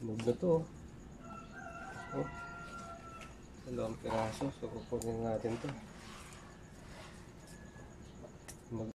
Hinog na to. Oh, dalawang piraso. So kukunin natin to. Hinog.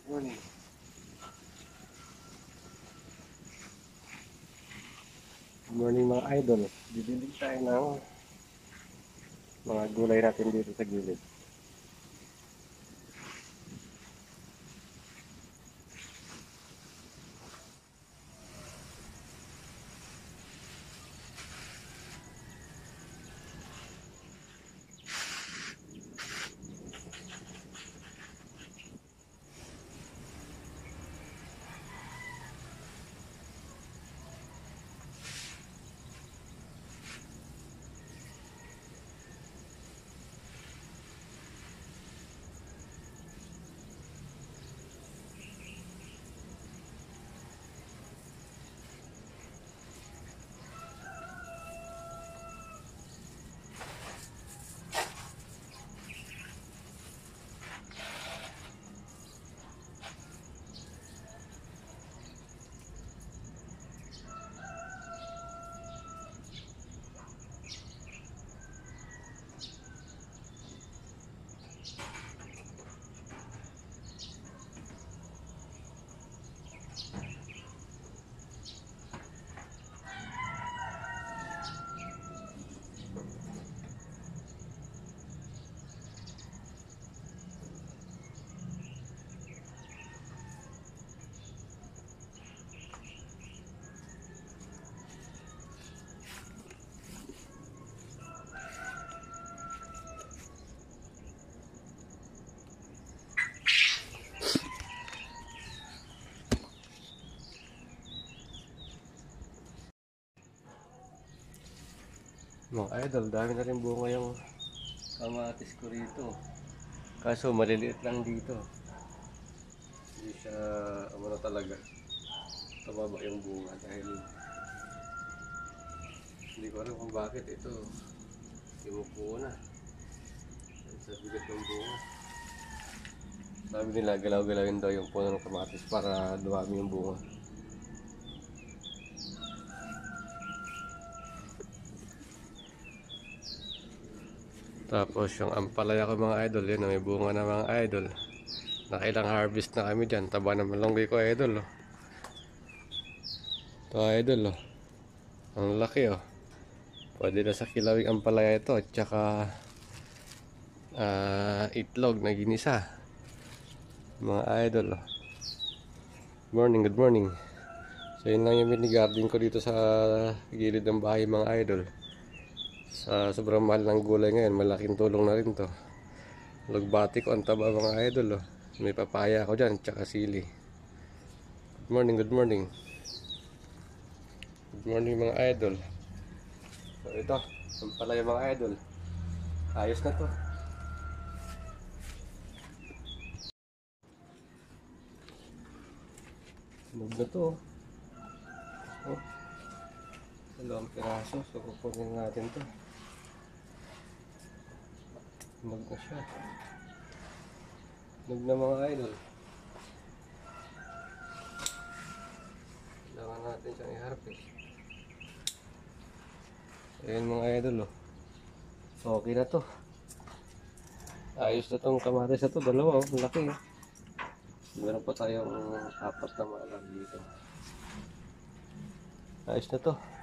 Morning. Good morning mga idol. Bibilig tayo ng mga gulay natin dito sa gilid. Mga idol, dami na rin bunga yung kamatis ko rito. Kaso maliliit lang dito. Hindi siya umano talaga. Tumaba yung bunga dahil hindi ko alam kung bakit ito imupo na. Sa bigat ng bunga. Sabi nila galaw-galawin daw yung puno ng kamatis para dumami yung bunga. Tapos yung ampalaya ko mga idol, yun may bunga na mga idol. Nakailang harvest na kami dyan. Taba na malunggay ko idol. Oh. Ito idol. Oh. Ang laki oh. Pwede na sa kilawing ampalaya ito. At saka itlog na ginisa. Mga idol. Oh. Good morning. So yun lang yung mini-garden ko dito sa gilid ng bahay mga idol. Sa sobrang mahal ng gulay ngayon, malaking tulong na rin to. Lugbati ko ang taba mga idol. Oh. May papaya ako dyan, tsaka sili. Good morning, good morning. Good morning mga idol. So ito, ang palaya mga idol. Ayos na to. Hinog na to. Oh, dalawang piraso. So kukunin natin to. Hinog na siya. Hinog na mga idol. Kailangan natin siyang i-harvest. Ayan mga idol oh. Okay na to. Ayos na tong kamatis na to. Dalawa oh. Malaki oh. Meron pa tayong apat na maalam dito. Ayos na to.